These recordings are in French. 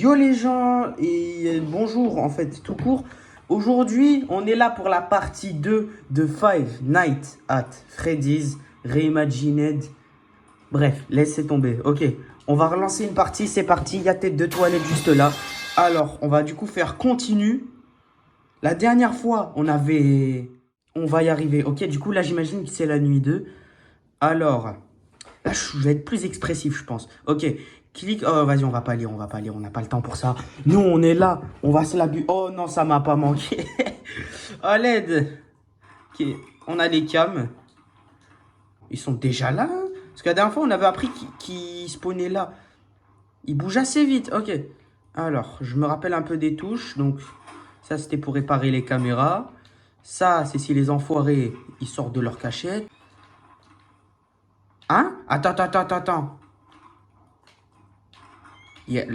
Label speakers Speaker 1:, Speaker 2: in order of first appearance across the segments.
Speaker 1: Yo les gens et bonjour en fait tout court. Aujourd'hui on est là pour la partie 2 de Five Nights at Freddy's Reimagined. Bref, laissez tomber. Ok, on va relancer une partie, c'est parti. Il y a tête de toilette juste là. Alors on va du coup faire continue. La dernière fois on avait... On va y arriver. Ok, du coup là j'imagine que c'est la nuit 2. Alors... Là, je vais être plus expressif, je pense. Ok, clique. Oh, vas-y, on va pas lire, on va pas lire. On n'a pas le temps pour ça. Nous, on est là. On va se la bu. Oh non, ça m'a pas manqué. Oh, l'aide. Ok, on a les cams. Ils sont déjà là. Hein, parce que la dernière fois, on avait appris qu'ils spawnaient là. Ils bougent assez vite. Ok. Alors, je me rappelle un peu des touches. Donc, ça, c'était pour réparer les caméras. Ça, c'est si les enfoirés, ils sortent de leur cachette. Hein? Attends. Il y a...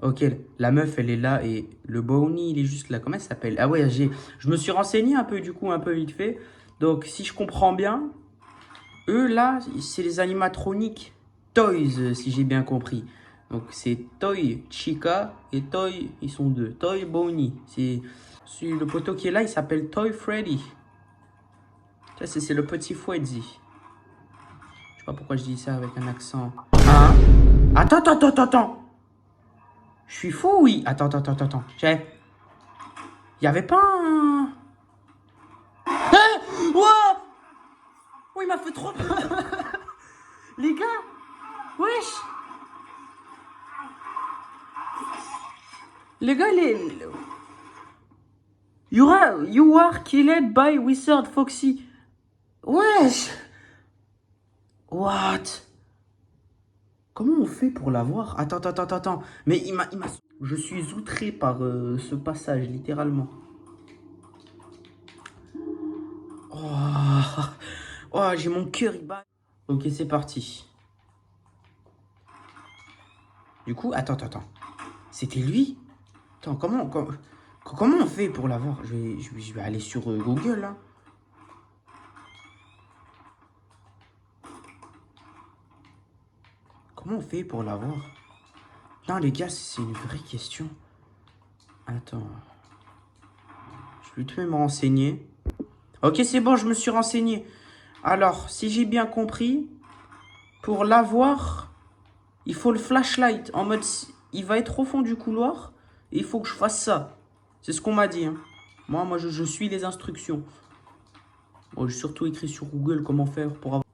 Speaker 1: Ok, la meuf, elle est là et le Bounty, il est juste là. Comment elle s'appelle? Ah ouais, je me suis renseigné un peu, du coup, un peu vite fait. Donc, si je comprends bien, eux, là, c'est les animatroniques Toys, si j'ai bien compris. Donc, c'est Toy Chica et Toy, ils sont deux. Toy Bounty. C'est le poteau qui est là, il s'appelle Toy Freddy. Ça, c'est le petit Freddy. Je sais pas pourquoi je dis ça avec un accent. Hein? Attends. Je suis fou, oui. Attends. Il y avait pas un... Hein? What? Oh, il m'a fait trop peur. Les gars, wesh. Les gars, You are killed by Wizard Foxy. Wesh. What? Comment on fait pour l'avoir? Attends. Mais il m'a... Je suis outré par ce passage, littéralement. Oh, oh j'ai mon cœur, il bat. Ok, c'est parti. Du coup, attends. C'était lui? Attends, comment on fait pour l'avoir? Je vais aller sur Google, là. Comment on fait pour l'avoir? Non, les gars, c'est une vraie question. Attends. Je vais tout de même me renseigner. Ok, c'est bon, je me suis renseigné. Alors, si j'ai bien compris, pour l'avoir, il faut le flashlight. En mode, il va être au fond du couloir. Et il faut que je fasse ça. C'est ce qu'on m'a dit. Hein. Moi je suis les instructions. Bon, j'ai surtout écrit sur Google comment faire pour avoir...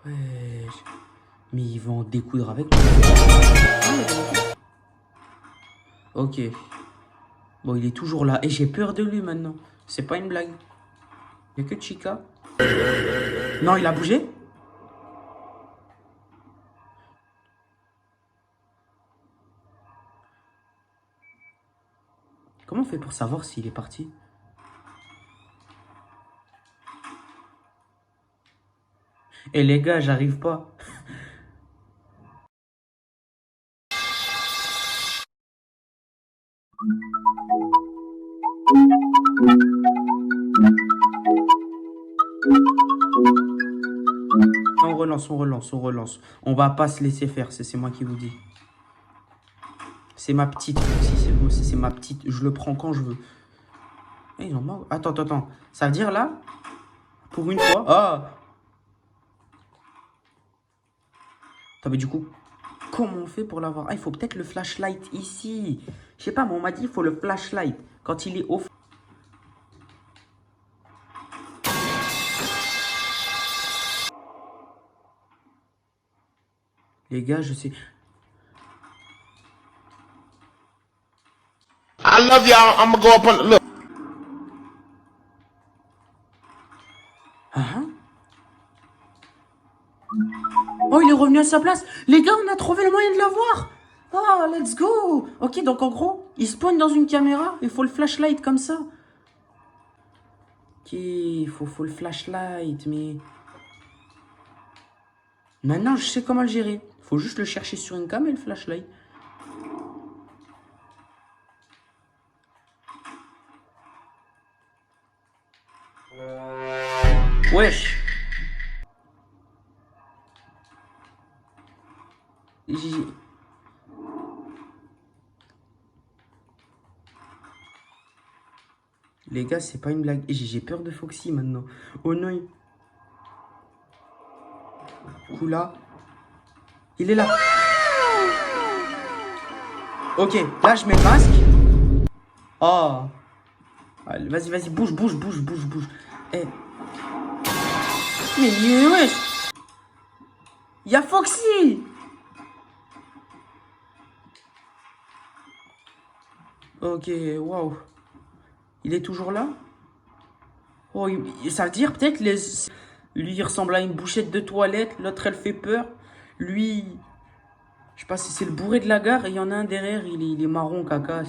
Speaker 1: Ouais. Mais ils vont en découdre avec moi. Ok. Bon, il est toujours là. Et j'ai peur de lui maintenant. C'est pas une blague. Il n'y a que Chica. Non, il a bougé? Comment on fait pour savoir s'il est parti? Eh les gars, j'arrive pas. On relance. On va pas se laisser faire, c'est moi qui vous dis. C'est ma petite, si c'est ma petite. Je le prends quand je veux. Eh, ils ont marre. Attends. Ça veut dire là, pour une fois... Ah! Attends, mais du coup, comment on fait pour l'avoir? Ah, il faut peut-être le flashlight ici. Je sais pas, mais on m'a dit il faut le flashlight. Quand il est au... Les gars, je sais...
Speaker 2: I love y'all. I'm gonna go up on the look.
Speaker 1: Hein? Oh, il est revenu à sa place. Les gars, on a trouvé le moyen de l'avoir. Oh, let's go. Ok, donc en gros, il spawn dans une caméra. Il faut le flashlight comme ça. Ok, il faut le flashlight, mais... Maintenant, je sais comment le gérer. Faut juste le chercher sur une cam et le flashlight. Wesh. Les gars, c'est pas une blague. Et j'ai peur de Foxy maintenant. Oh non. Du coup, là. Il est là. Ok, là, je mets le masque. Oh. Allez, vas-y, vas-y, bouge. Eh. Mais wesh. Y'a Foxy. Ok, waouh. Il est toujours là? Oh, ça veut dire peut-être les... Lui, il ressemble à une bouchette de toilette. L'autre, elle fait peur. Lui, je sais pas si c'est le bourré de la gare. Et il y en a un derrière, il est marron caca.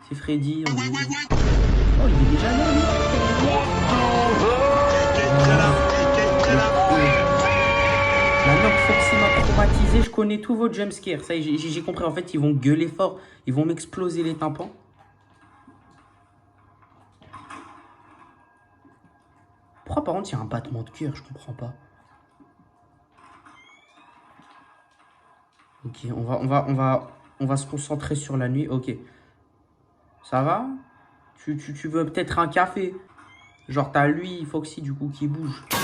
Speaker 1: C'est Freddy. Oh, il est déjà là, lui. Maintenant que Foxy m'a traumatisé, je connais tous vos jumpscares. Ça y est, j'ai compris. En fait, ils vont gueuler fort. Ils vont m'exploser les tympans. Pourquoi par contre il y a un battement de cœur? Je comprends pas. Ok, on va se concentrer sur la nuit. Ok. Ça va? Tu veux peut-être un café? Genre t'as lui, Foxy du coup qui bouge. Oh,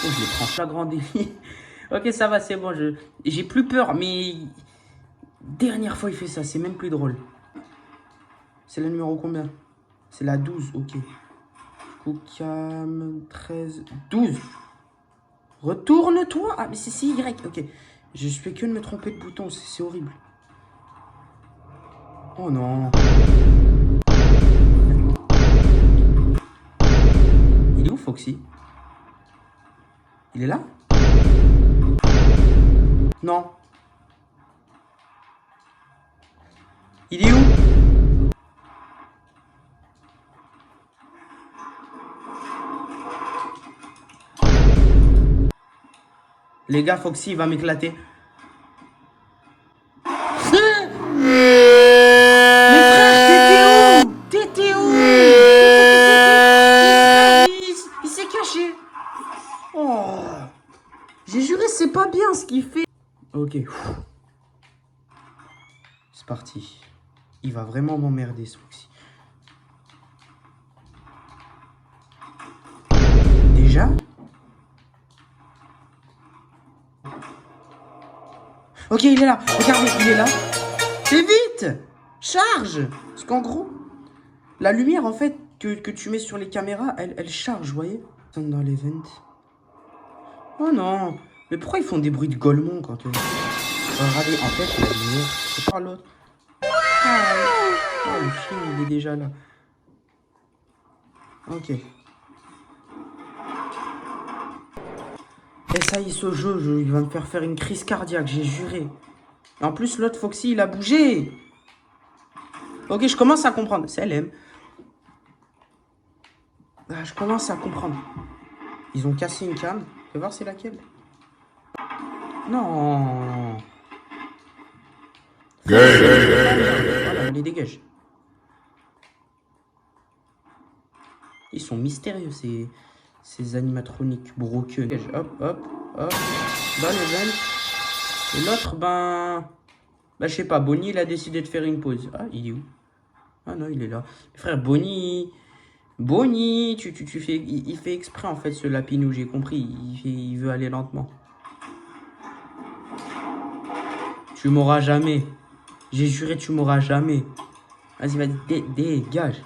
Speaker 1: je les prends flagrant délit. Ok, ça va, c'est bon. J'ai plus peur, mais... Dernière fois il fait ça, c'est même plus drôle. C'est la numéro combien? C'est la 12, ok. Cam 13, 12. Retourne-toi. Ah, mais c'est Y, ok. Je fais que de me tromper de bouton, c'est horrible. Oh non. Il est où, Foxy? Il est là? Non. Il est où? Les gars, Foxy, il va m'éclater. Mais frère, t'étais où? Il s'est caché. Oh. J'ai juré, c'est pas bien ce qu'il fait. Ok. C'est parti. Il va vraiment m'emmerder, ce Foxy. Déjà? Ok, il est là. Regardez, il est là. Fais vite! Charge! Parce qu'en gros, la lumière, en fait, que tu mets sur les caméras, elle charge, vous voyez? Dans l'event. Oh non! Mais pourquoi ils font des bruits de golemons quand... regardez, en fait, la lumière, c'est pas l'autre. Oh, le film, il est déjà là. Ok. Et ça y est, ce jeu, il va me faire une crise cardiaque, j'ai juré. Et en plus, l'autre Foxy, il a bougé. Ok, je commence à comprendre. C'est LM. Ah, je commence à comprendre. Ils ont cassé une cam. Fais voir c'est laquelle. Non. Voilà, on les dégage. Ils sont mystérieux, ces animatroniques broqueux. Hop, hop, hop. Dans les veines. Et l'autre, ben, je sais pas. Bonnie, il a décidé de faire une pause. Ah, il est où? Ah non, il est là. Frère, Bonnie, tu fais, il fait exprès en fait ce lapinou, j'ai compris. Il veut aller lentement. Tu m'auras jamais. J'ai juré, tu m'auras jamais. Vas-y, vas-y, dégage.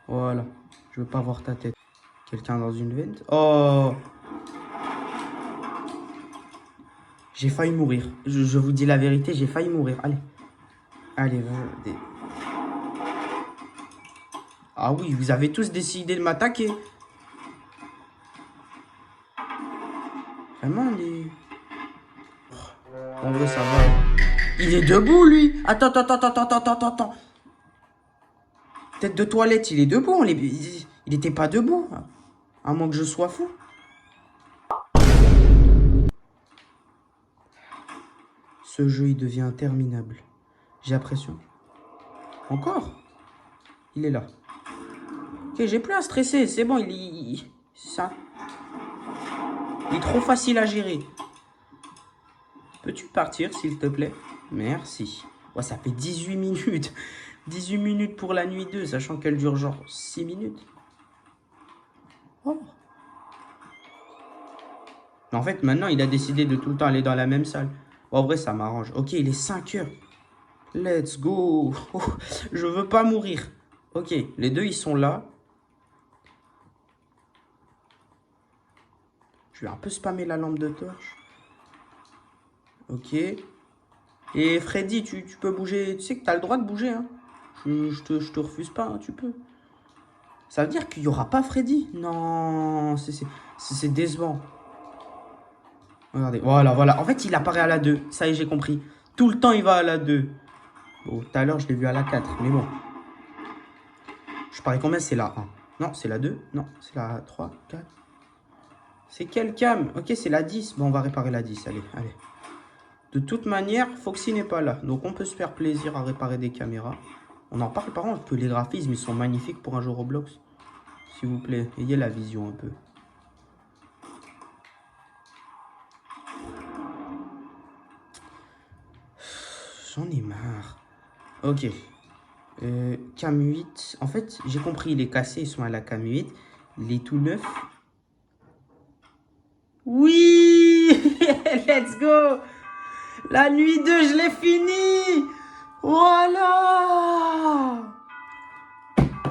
Speaker 1: Voilà. Je veux pas voir ta tête. Quelqu'un dans une vente. Oh. J'ai failli mourir. Je vous dis la vérité, j'ai failli mourir. Allez, vas-y. Ah oui, vous avez tous décidé de m'attaquer. Vraiment, les... En vrai, ça va. Il est debout, lui. Attends. Tête de toilette, il est debout. Il était pas debout. À moins que je sois fou. Ce jeu, il devient interminable. J'ai l'impression. Encore? Il est là. Ok, j'ai plus à stresser. C'est bon, ça. Il est trop facile à gérer. Peux-tu partir, s'il te plaît? Merci. Ouais, ça fait 18 minutes. 18 minutes pour la nuit 2, sachant qu'elle dure genre 6 minutes. Oh. Mais en fait, maintenant, il a décidé de tout le temps aller dans la même salle. En vrai, ça m'arrange. Ok, il est 5 heures. Let's go. Oh, je veux pas mourir. Ok, les deux, ils sont là. Je vais un peu spammer la lampe de torche. Ok. Et Freddy, tu peux bouger. Tu sais que tu as le droit de bouger. Hein. Je te refuse pas, hein, tu peux. Ça veut dire qu'il n'y aura pas Freddy? Non, c'est décevant. Regardez, voilà, voilà. En fait, il apparaît à la 2. Ça y est, j'ai compris. Tout le temps, il va à la 2. Bon, tout à l'heure, je l'ai vu à la 4. Mais bon. Je parie combien? C'est la 1. Non, c'est la 2. Non, c'est la 3, 4. C'est quelle cam? Ok, c'est la 10. Bon, on va réparer la 10. Allez, allez. De toute manière, Foxy n'est pas là. Donc, on peut se faire plaisir à réparer des caméras. On en parle par contre que les graphismes, ils sont magnifiques pour un jeu Roblox. S'il vous plaît, ayez la vision un peu. J'en ai marre. Ok. Cam 8. En fait, j'ai compris, il est cassé, ils sont à la cam 8. Il est tout neuf. Oui. Let's go. La nuit 2, je l'ai fini. Voilà.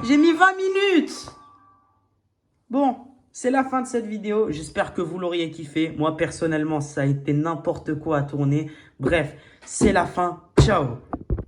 Speaker 1: J'ai mis 20 minutes. Bon, c'est la fin de cette vidéo. J'espère que vous l'auriez kiffé. Moi, personnellement, ça a été n'importe quoi à tourner. Bref, c'est la fin. Ciao.